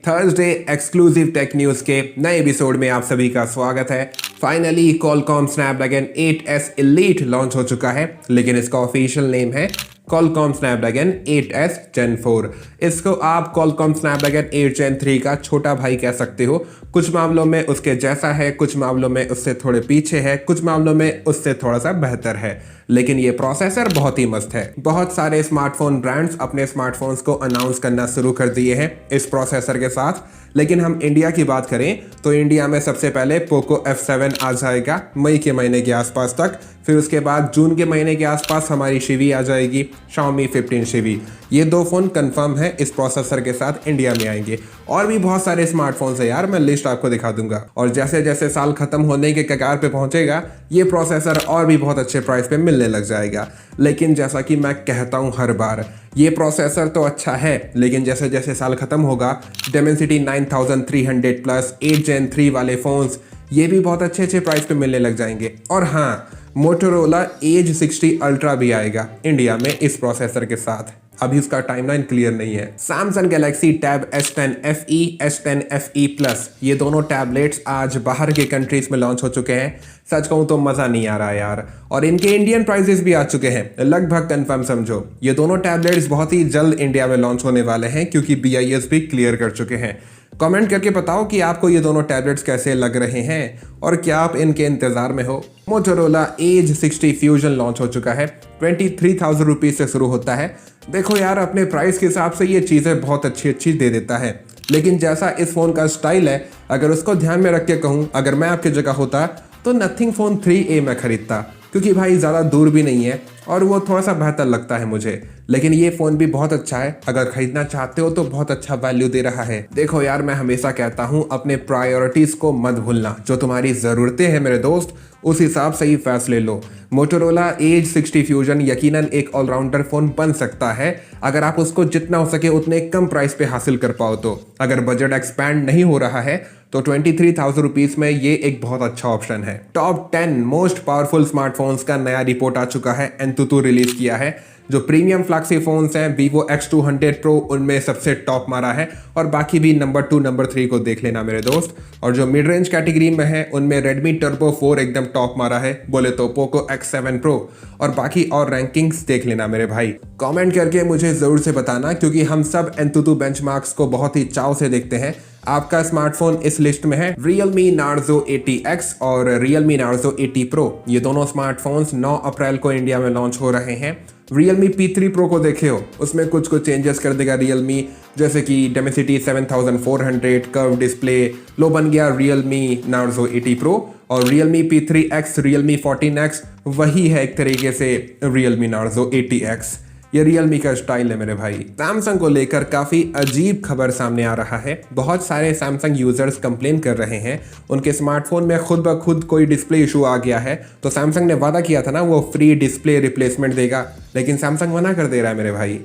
Thursday exclusive tech news के नए episode में आप सभी का स्वागत है। Finally Qualcomm Snapdragon 8S Elite launch हो चुका है, लेकिन इसका ऑफिशियल नेम है Qualcomm Snapdragon 8S Gen 4। इसको आप Qualcomm Snapdragon 8 Gen 3 का छोटा भाई कह सकते हो। कुछ मामलों में उसके जैसा है, कुछ मामलों में उससे थोड़े पीछे है, कुछ मामलों में उससे थोड़ा सा बेहतर है, लेकिन ये प्रोसेसर बहुत ही मस्त है। बहुत सारे स्मार्टफोन ब्रांड्स अपने स्मार्टफोन्स को अनाउंस करना शुरू कर दिए हैं इस प्रोसेसर के साथ, लेकिन हम इंडिया की बात करें तो इंडिया में सबसे पहले पोको F7 आ जाएगा मई के महीने के आसपास तक। फिर उसके बाद जून के महीने के आसपास हमारी शिवी आ जाएगी, Xiaomi 15 शिवी। ये दो फ़ोन कंफर्म है इस प्रोसेसर के साथ इंडिया में आएंगे। और भी बहुत सारे स्मार्टफोन्स है यार, मैं लिस्ट आपको दिखा दूंगा। और जैसे जैसे साल खत्म होने के कगार पे पहुंचेगा ये प्रोसेसर और भी बहुत अच्छे प्राइस पे मिलने लग जाएगा। लेकिन जैसा कि मैं कहता हूँ हर बार, ये प्रोसेसर तो अच्छा है, लेकिन जैसे जैसे साल खत्म होगा Dimensity 9300 प्लस 8 Gen 3 वाले फ़ोन्स ये भी बहुत अच्छे अच्छे प्राइस पे मिलने लग जाएंगे। और हाँ, मोटोरोला Edge 60 Ultra भी आएगा इंडिया में इस प्रोसेसर के साथ। अभी उसका टाइमलाइन क्लियर नहीं है। Samsung Galaxy Tab S10 FE, S10 FE Plus ये दोनों टैबलेट्स आज बाहर के कंट्रीज में लॉन्च हो चुके हैं। सच कहूँ तो मज़ा नहीं आ रहा यार, और इनके इंडियन प्राइसेस भी आ चुके हैं, लगभग कंफर्म समझो। ये दोनों टैबलेट्स बहुत ही जल्द इंडिया में लॉन्च होने वाले हैं, क्योंकि BIS भी क्लियर कर चुके हैं। कमेंट करके बताओ कि आपको ये दोनों टैबलेट्स कैसे लग रहे हैं और क्या आप इनके इंतजार में हो। मोटोरोला Edge 60 Fusion लॉन्च हो चुका है, 23,000 रुपीज़ से शुरू होता है। देखो यार, अपने प्राइस के हिसाब से ये चीज़ें बहुत अच्छी अच्छी दे देता है, लेकिन जैसा इस फ़ोन का स्टाइल है, अगर उसको ध्यान में रख के कहूँ, अगर मैं आपकी जगह होता तो नथिंग फ़ोन 3A मैं खरीदता, क्योंकि भाई ज़्यादा दूर भी नहीं है और वो थोड़ा सा बेहतर लगता है मुझे। लेकिन ये फ़ोन भी बहुत अच्छा है, अगर खरीदना चाहते हो तो बहुत अच्छा वैल्यू दे रहा है। देखो यार, मैं हमेशा कहता हूँ अपने प्रायोरिटीज़ को मत भूलना। जो तुम्हारी ज़रूरतें हैं मेरे दोस्त, उस हिसाब से ही फैसले लो। मोटोरोला Edge 60 Fusion यकीनन एक ऑलराउंडर फ़ोन बन सकता है, अगर आप उसको जितना हो सके उतने कम प्राइस पे हासिल कर पाओ तो। अगर बजट एक्सपैंड नहीं हो रहा है तो 23,000 रुपीज़ में ये एक बहुत अच्छा ऑप्शन है। टॉप 10 मोस्ट पावरफुल स्मार्टफोन्स का नया रिपोर्ट आ चुका है, एंतुतु रिलीज किया है। जो प्रीमियम फ्लैगशिप फोन्स हैं Vivo X200 Pro उनमें सबसे टॉप मारा है, और बाकी भी नंबर 2 नंबर 3 को देख लेना मेरे दोस्त। और जो मिड रेंज कैटेगरी में है उनमें Redmi Turbo 4 एकदम टॉप मारा है, बोले तो Poco X7 Pro, और बाकी और रैंकिंग्स देख लेना मेरे भाई। कमेंट करके मुझे ज़रूर से बताना, क्योंकि हम सब एंतुतु बेंचमार्क्स को बहुत ही चाव से देखते हैं। आपका स्मार्टफोन इस लिस्ट में है Realme Narzo 80X और Realme Narzo 80 Pro। ये दोनों स्मार्टफोन्स 9 अप्रैल को इंडिया में लॉन्च हो रहे हैं। Realme P3 Pro को देखे हो, उसमें कुछ चेंजेस कर देगा Realme, जैसे कि Dimensity 7400 कर्व डिस्प्ले लो बन गया Realme Narzo 80 Pro, और Realme P3X, Realme 14X वही है एक तरीके से Realme Narzo 80X। ये Realme का स्टाइल है मेरे भाई। सैमसंग को लेकर काफ़ी अजीब खबर सामने आ रहा है। बहुत सारे सैमसंग यूजर्स कंप्लेन कर रहे हैं उनके स्मार्टफोन में खुद ब खुद कोई डिस्प्ले इशू आ गया है। तो सैमसंग ने वादा किया था ना वो फ्री डिस्प्ले रिप्लेसमेंट देगा, लेकिन सैमसंग मना कर दे रहा है मेरे भाई।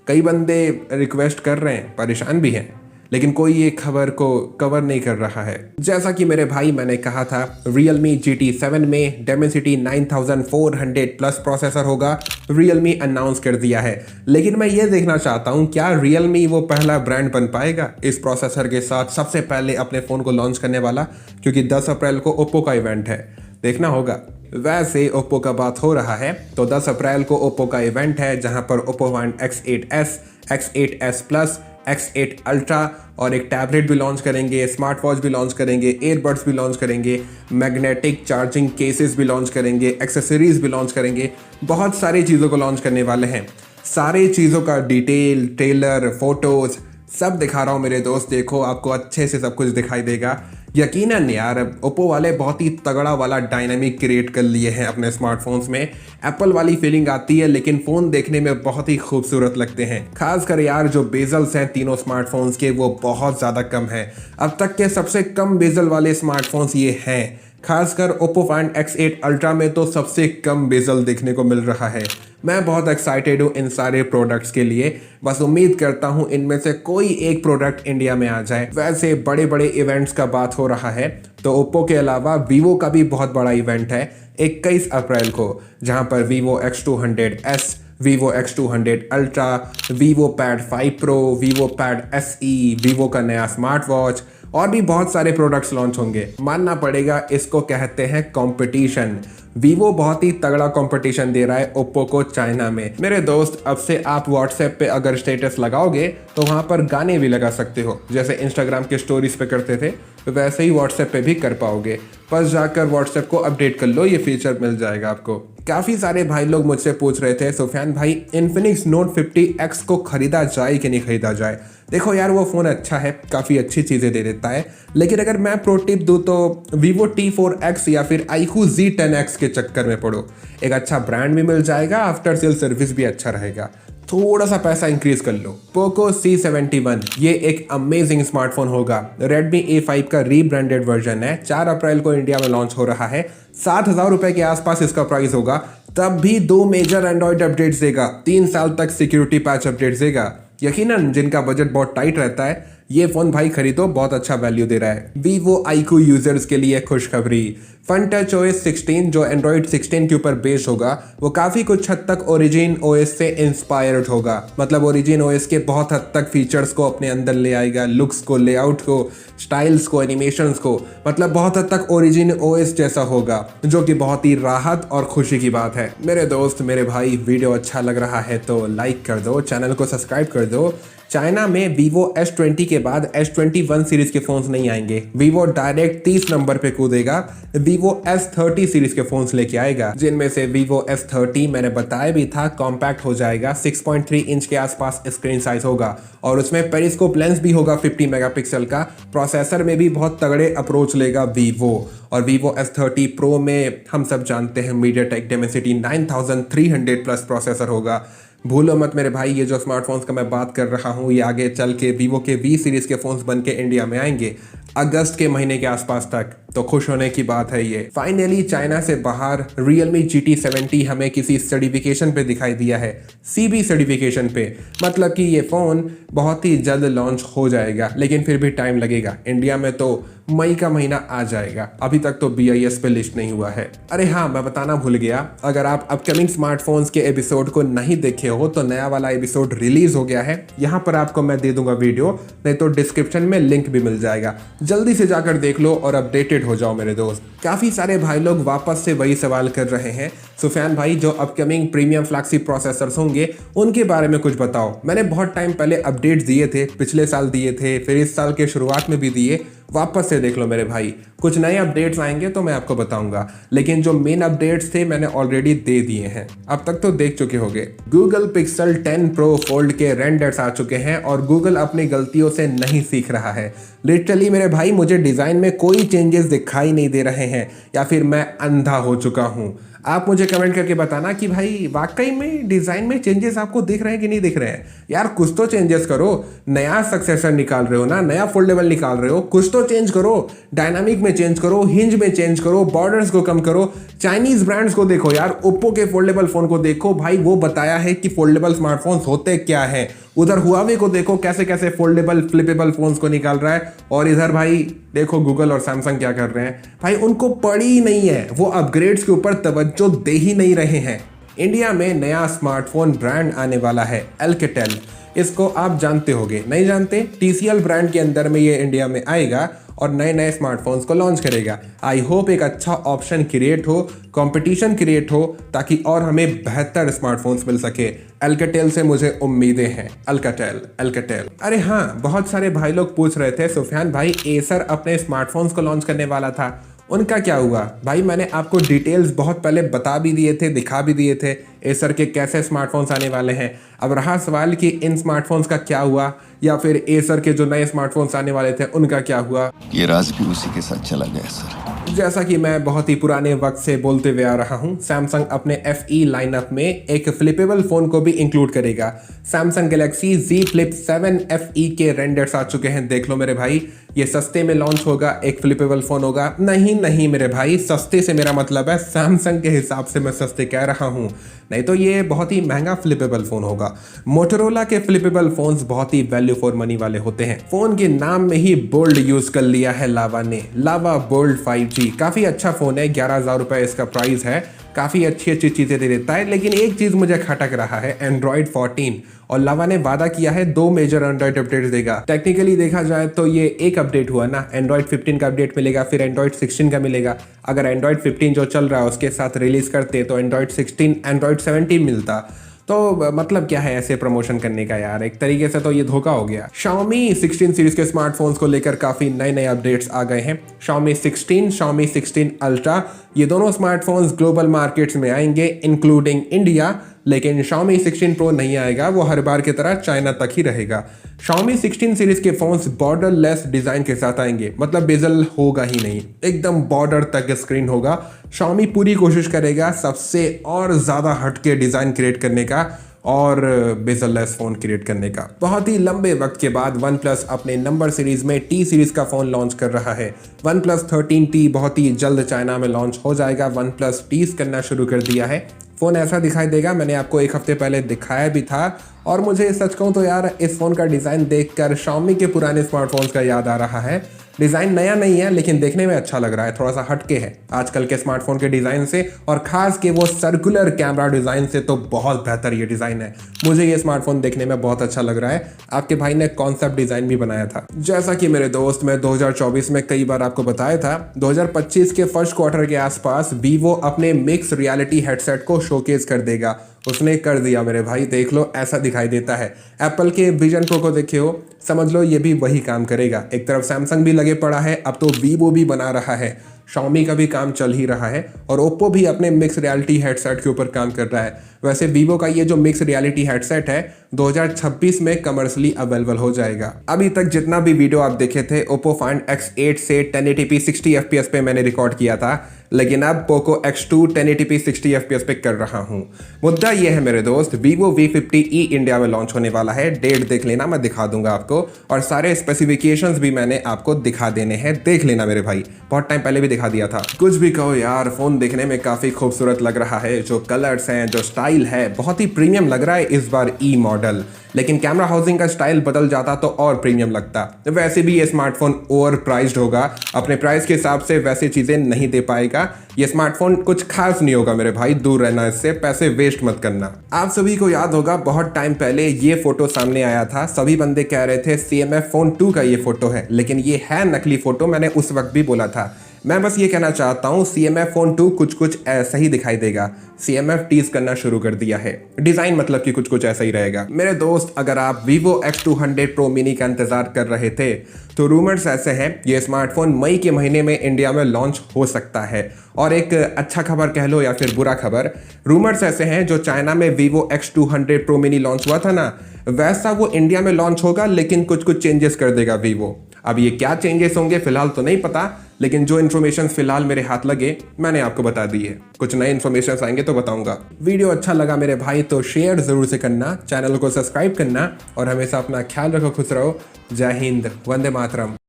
कई बंदे रिक्वेस्ट कर रहे हैं, परेशान भी हैं, लेकिन कोई ये खबर को कवर नहीं कर रहा है। जैसा कि मेरे भाई मैंने कहा था, Realme GT7 में Dimensity 9400 प्लस प्रोसेसर होगा, Realme अनाउंस कर दिया है। लेकिन मैं ये देखना चाहता हूँ क्या Realme वो पहला ब्रांड बन पाएगा इस प्रोसेसर के साथ सबसे पहले अपने फ़ोन को लॉन्च करने वाला, क्योंकि 10 अप्रैल को ओप्पो का इवेंट है, देखना होगा। वैसे ओप्पो का बात हो रहा है तो 10 अप्रैल को ओप्पो का इवेंट है, जहां पर Oppo find X8s, X8s Plus, X8 Ultra और एक टैबलेट भी लॉन्च करेंगे, स्मार्ट वॉच भी लॉन्च करेंगे, ईयरबड्स भी लॉन्च करेंगे, मैग्नेटिक चार्जिंग केसेस भी लॉन्च करेंगे, एक्सेसरीज भी लॉन्च करेंगे, बहुत सारी चीज़ों को लॉन्च करने वाले हैं। सारी चीज़ों का डिटेल, ट्रेलर, फोटोज़ सब दिखा रहा हूँ मेरे दोस्त, देखो आपको अच्छे से सब कुछ दिखाई देगा। यकीनन यार, ओप्पो वाले बहुत ही तगड़ा वाला डायनामिक क्रिएट कर लिए हैं अपने स्मार्टफोन्स में। एप्पल वाली फीलिंग आती है, लेकिन फ़ोन देखने में बहुत ही खूबसूरत लगते हैं। खासकर यार जो बेजल्स हैं तीनों स्मार्टफोन्स के, वो बहुत ज़्यादा कम है। अब तक के सबसे कम बेजल वाले स्मार्टफोन्स ये हैं। खासकर ओप्पो फाइंड X8 Ultra में तो सबसे कम बेजल देखने को मिल रहा है। मैं बहुत एक्साइटेड हूँ इन सारे प्रोडक्ट्स के लिए, बस उम्मीद करता हूँ इनमें से कोई एक प्रोडक्ट इंडिया में आ जाए। वैसे बड़े बड़े इवेंट्स का बात हो रहा है तो ओप्पो के अलावा वीवो का भी बहुत बड़ा इवेंट है 21 अप्रैल को, जहाँ पर Vivo X200S, Vivo X200 Ultra, Vivo Pad 5 Pro, Vivo Pad SE, Vivo का नया स्मार्ट वॉच और भी बहुत सारे प्रोडक्ट्स लॉन्च होंगे। मानना पड़ेगा इसको कहते हैं कंपटीशन। वीवो बहुत ही तगड़ा कंपटीशन दे रहा है ओप्पो को चाइना में। मेरे दोस्त, अब से आप व्हाट्सएप पे अगर स्टेटस लगाओगे तो वहां पर गाने भी लगा सकते हो, जैसे इंस्टाग्राम के स्टोरीज पे करते थे वैसे ही व्हाट्सएप पे भी कर पाओगे। बस जाकर व्हाट्सएप को अपडेट कर लो, ये फीचर मिल जाएगा आपको। काफी सारे भाई लोग मुझसे पूछ रहे थे, सुफियान भाई Infinix Note 50X को खरीदा जाए कि नहीं खरीदा जाए। देखो यार, वो फ़ोन अच्छा है, काफ़ी अच्छी चीज़ें दे देता है, लेकिन अगर मैं प्रो टिप दूँ तो Vivo T4X या फिर iQOO Z10X के चक्कर में पड़ो। एक अच्छा ब्रांड भी मिल जाएगा, आफ्टर सेल सर्विस भी अच्छा रहेगा, थोड़ा सा पैसा इंक्रीज कर लो। पोको C71 ये एक अमेजिंग स्मार्टफोन होगा। Redmi A5 का रीब्रांडेड वर्जन है, 4 अप्रैल को इंडिया में लॉन्च हो रहा है। 7,000 रुपए के आसपास इसका प्राइस होगा। तब भी 2 मेजर एंड्रॉइड अपडेट्स देगा, 3 साल तक सिक्योरिटी पैच अपडेट्स देगा। यकीनन जिनका बजट बहुत टाइट रहता है ये फोन भाई खरीदो, बहुत अच्छा वैल्यू दे रहा है। Vivo iQOO यूजर्स के लिए खुशखबरी, FunTouch OS 16 जो एंड्रॉइड 16 के ऊपर बेस्ड होगा वो काफ़ी कुछ हद तक ओरिजिन OS से इंस्पायर्ड होगा। मतलब ओरिजिन OS के बहुत हद तक फीचर्स को अपने अंदर ले आएगा, लुक्स को, लेआउट को, स्टाइल्स को, एनिमेशंस को, मतलब बहुत हद तक ओरिजिन OS जैसा होगा, जो कि बहुत ही राहत और खुशी की बात है। मेरे दोस्त, मेरे भाई, वीडियो अच्छा लग रहा है तो लाइक कर दो, चैनल को सब्सक्राइब कर दो। चाइना में Vivo S20 के बाद S21 सीरीज के फोन्स नहीं आएंगे। Vivo डायरेक्ट 30 नंबर पे कूदेगा, Vivo S30 सीरीज के फोन्स लेके आएगा, जिनमें से Vivo S30 मैंने बताया भी था कॉम्पैक्ट हो जाएगा, 6.3 इंच के आसपास स्क्रीन साइज होगा और उसमें पेरिस्कोप लेंस भी होगा 50 मेगापिक्सल का। प्रोसेसर में भी बहुत तगड़े अप्रोच लेगा Vivo। और Vivo S30 Pro में हम सब जानते हैं MediaTek Dimensity 9300 प्लस प्रोसेसर होगा। भूलो मत मेरे भाई, ये जो स्मार्टफोन्स का मैं बात कर रहा हूँ ये आगे चल के Vivo के V सीरीज के फोन्स बन के इंडिया में आएंगे अगस्त के महीने के आसपास तक, तो खुश होने की बात है ये। फाइनली चाइना से बाहर Realme GT70 हमें किसी सर्टिफिकेशन पे दिखाई दिया है, CB सर्टिफिकेशन पे। मतलब कि ये फ़ोन बहुत ही जल्द लॉन्च हो जाएगा, लेकिन फिर भी टाइम लगेगा। इंडिया में तो मई का महीना आ जाएगा, अभी तक तो BIS पे लिस्ट नहीं हुआ है। अरे हाँ, मैं बताना भूल गया, अगर आप अपकमिंग स्मार्टफोन्स के एपिसोड को नहीं देखे हो तो नया वाला एपिसोड रिलीज हो गया है, यहाँ पर आपको मैं दे दूंगा वीडियो, नहीं तो डिस्क्रिप्शन में लिंक भी मिल जाएगा, जल्दी से जाकर देख लो और अपडेटेड हो जाओ मेरे दोस्त। काफ़ी सारे भाई लोग वापस से वही सवाल कर रहे हैं, सुफियान भाई जो अपकमिंग प्रीमियम फ्लैगशिप प्रोसेसर्स होंगे उनके बारे में कुछ बताओ। मैंने बहुत टाइम पहले अपडेट्स दिए थे, पिछले साल दिए थे, फिर इस साल के शुरुआत में भी दिए, वापस से देख लो मेरे भाई। कुछ नए अपडेट्स आएंगे तो मैं आपको बताऊंगा, लेकिन जो मेन अपडेट्स थे मैंने ऑलरेडी दे दिए हैं, अब तक तो देख चुके होंगे। गूगल पिक्सल 10 प्रो फोल्ड के रेंडर्स आ चुके हैं और गूगल अपनी गलतियों से नहीं सीख रहा है। लिटरली मेरे भाई, मुझे डिज़ाइन में कोई चेंजेस दिखाई नहीं दे रहे हैं, या फिर मैं अंधा हो चुका हूँ। आप मुझे कमेंट करके बताना कि भाई वाकई में डिज़ाइन में चेंजेस आपको दिख रहे हैं कि नहीं दिख रहे हैं। यार कुछ तो चेंजेस करो, नया सक्सेसर निकाल रहे हो ना, नया फोल्डेबल निकाल रहे हो, कुछ तो चेंज करो, डायनामिक में चेंज करो, हिंज में चेंज करो, बॉर्डर्स को कम करो। चाइनीज ब्रांड्स को देखो यार, ओप्पो के फोल्डेबल फोन को देखो भाई, वो बताया है कि फोल्डेबल स्मार्टफोन्स होते क्या है। उधर हुआवे को देखो कैसे कैसे फोल्डेबल फ्लिपेबल फोन्स को निकाल रहा है, और इधर भाई देखो गूगल और सैमसंग क्या कर रहे हैं। भाई उनको पड़ी नहीं है, वो अपग्रेड्स के ऊपर तवज्जो दे ही नहीं रहे हैं। इंडिया में नया स्मार्टफोन ब्रांड आने वाला है, Alcatel। इसको आप जानते होंगे, नहीं जानते? TCL ब्रांड के अंदर में ये इंडिया में आएगा और नए नए स्मार्टफोन्स को लॉन्च करेगा। आई होप एक अच्छा ऑप्शन क्रिएट हो, कंपटीशन क्रिएट हो, ताकि और हमें बेहतर स्मार्टफोन्स मिल सके। Alcatel से मुझे उम्मीदें हैं। Alcatel। अरे हाँ, बहुत सारे भाई लोग पूछ रहे थे, सुफियान भाई एसर अपने स्मार्टफोन्स को लॉन्च करने वाला था, उनका क्या हुआ? भाई मैंने आपको डिटेल्स बहुत पहले बता भी दिए थे, दिखा भी दिए थे एसर के कैसे स्मार्टफोन्स आने वाले हैं। अब रहा सवाल कि इन स्मार्टफोन्स का क्या हुआ, या फिर एसर के जो नए स्मार्टफोन्स आने वाले थे उनका क्या हुआ। ये राज भी उसी के साथ चला गया सर। जैसा कि मैं बहुत ही पुराने वक्त से बोलते हुए आ रहा हूं, सैमसंग अपने FE लाइनअप में एक फ्लिपेबल फोन को भी इंक्लूड करेगा। Samsung Galaxy Z Flip 7 FE के रेंडर्स आ चुके हैं, देख लो मेरे भाई। ये सस्ते में लॉन्च होगा, एक फ्लिपेबल फोन होगा। नहीं मेरे भाई, सस्ते से मेरा मतलब है सैमसंग के हिसाब से मैं सस्ते कह रहा हूं, नहीं तो ये बहुत ही महंगा फ्लिपेबल फोन होगा। मोटोरोला के फ्लिपेबल फोन्स बहुत ही वैल्यू फॉर मनी वाले होते हैं। फोन के नाम में ही बोल्ड यूज कर लिया है लावा ने, लावा बोल्ड 5G। काफी अच्छा फोन है, 11,000 रुपए इसका प्राइस है। काफ़ी अच्छी अच्छी चीज़ें दे देता है, लेकिन एक चीज़ मुझे खटक रहा है एंड्रॉयड 14। और लावा ने वादा किया है 2 मेजर एंड्रॉयड अपडेट्स देगा। टेक्निकली देखा जाए तो ये एक अपडेट हुआ ना, एंड्रॉयड 15 का अपडेट मिलेगा, फिर एंड्रॉयड 16 का मिलेगा। अगर एंड्रॉयड 15 जो चल रहा है उसके साथ रिलीज करते तो एंड्रॉयड 16 एंड्रॉयड 17 मिलता। तो मतलब क्या है ऐसे प्रमोशन करने का यार, एक तरीके से तो ये धोखा हो गया। Xiaomi 16 सीरीज के स्मार्टफोन्स को लेकर काफी नए नए अपडेट्स आ गए हैं। Xiaomi 16, Xiaomi 16 Ultra, ये दोनों स्मार्टफोन्स ग्लोबल मार्केट्स में आएंगे इंक्लूडिंग इंडिया, लेकिन Xiaomi 16 Pro नहीं आएगा, वो हर बार की तरह चाइना तक ही रहेगा। Xiaomi 16 सीरीज के फोन्स बॉर्डर लेस डिजाइन के साथ आएंगे, मतलब बेजल होगा ही नहीं, एकदम बॉर्डर तक स्क्रीन होगा। Xiaomi पूरी कोशिश करेगा सबसे और ज्यादा हटके डिजाइन क्रिएट करने का और बेजल लेस फोन क्रिएट करने का। बहुत ही लंबे वक्त के बाद OnePlus अपने नंबर सीरीज में T सीरीज का फोन लॉन्च कर रहा है। OnePlus 13T बहुत ही जल्द चाइना में लॉन्च हो जाएगा। OnePlus Ts करना शुरू कर दिया है। फ़ोन ऐसा दिखाई देगा, मैंने आपको एक हफ्ते पहले दिखाया भी था। और मुझे सच कहूँ तो यार इस फ़ोन का डिज़ाइन देखकर Xiaomi के पुराने स्मार्टफोन्स का याद आ रहा है। डिज़ाइन नया नहीं है लेकिन देखने में अच्छा लग रहा है, थोड़ा सा हटके है आजकल के स्मार्टफोन के डिज़ाइन से, और ख़ास के वो सर्कुलर कैमरा डिज़ाइन से तो बहुत बेहतर ये डिज़ाइन है। मुझे ये स्मार्टफोन देखने में बहुत अच्छा लग रहा है। आपके भाई ने कॉन्सेप्ट डिज़ाइन भी बनाया था। जैसा कि मेरे दोस्त, मैं 2024 में कई बार आपको बताया था, 2025 के फर्स्ट क्वार्टर के आसपास वीवो अपने मिक्स रियलिटी हेडसेट को शोकेस कर देगा। उसने कर दिया मेरे भाई, देख लो ऐसा दिखाई देता है। एप्पल के विजन प्रो को देखे हो, समझ लो ये भी वही काम करेगा। एक तरफ सैमसंग भी लगे पड़ा है, अब तो वीवो भी बना रहा है, Xiaomi का भी काम चल ही रहा है, और ओप्पो भी अपने मिक्स रियलिटी हेडसेट के ऊपर काम कर रहा है। वैसे वीवो का ये जो मिक्स रियलिटी हेडसेट है 2026 में कमर्शियली अवेलेबल हो जाएगा। अभी तक जितना भी वीडियो आप देखे थे Oppo Find X8 से 1080p 60 fps पे मैंने रिकॉर्ड किया था, लेकिन अब Poco X2 1080p 60 fps पे कर रहा हूँ। मुद्दा ये है मेरे दोस्त, Vivo V50e इंडिया में लॉन्च होने वाला है। डेट देख लेना, मैं दिखा दूंगा आपको, और सारे स्पेसिफिकेशंस भी मैंने आपको दिखा देने हैं, देख लेना मेरे भाई, बहुत टाइम पहले भी दिखा दिया था। कुछ भी कहो यार, फोन देखने में काफी खूबसूरत लग रहा है। जो कलर्स हैं, जो स्टाइल है, बहुत ही प्रीमियम लग रहा है इस बार ई मॉडल। लेकिन कैमरा हाउसिंग का स्टाइल बदल जाता तो और प्रीमियम लगता। वैसे भी ये स्मार्टफोन ओवर प्राइस्ड होगा, अपने प्राइस के हिसाब से वैसे चीजें नहीं दे पाएगा। ये स्मार्टफोन कुछ खास नहीं होगा मेरे भाई, दूर रहना इससे, पैसे वेस्ट मत करना। आप सभी को याद होगा बहुत टाइम पहले ये फोटो सामने आया था, सभी बंदे कह रहे थे CMF फोन 2 का ये फोटो है, लेकिन ये है नकली फोटो। मैंने उस वक्त भी बोला था। मैं बस ये कहना चाहता हूँ CMF फोन 2 कुछ कुछ ऐसा ही दिखाई देगा। CMF टीज करना शुरू कर दिया है, डिजाइन मतलब कि कुछ कुछ ऐसा ही रहेगा। मेरे दोस्त, अगर आप Vivo X200 Pro Mini का इंतजार कर रहे थे तो रूमर्स ऐसे हैं ये स्मार्टफोन मई के महीने में इंडिया में लॉन्च हो सकता है। और एक अच्छा खबर कह लो या फिर बुरा खबर, रूमर्स ऐसे हैं जो चाइना में Vivo X200 Pro Mini launch हुआ था ना, वैसा वो इंडिया में लॉन्च होगा, लेकिन कुछ कुछ चेंजेस कर देगा वीवो। अब ये क्या चेंजेस होंगे फिलहाल तो नहीं पता, लेकिन जो इन्फॉर्मेशन फिलहाल मेरे हाथ लगे मैंने आपको बता दी है। कुछ नए इन्फॉर्मेशन आएंगे तो बताऊंगा। वीडियो अच्छा लगा मेरे भाई तो शेयर जरूर से करना, चैनल को सब्सक्राइब करना, और हमेशा अपना ख्याल रखो, खुश रहो। जय हिंद, वंदे मातरम।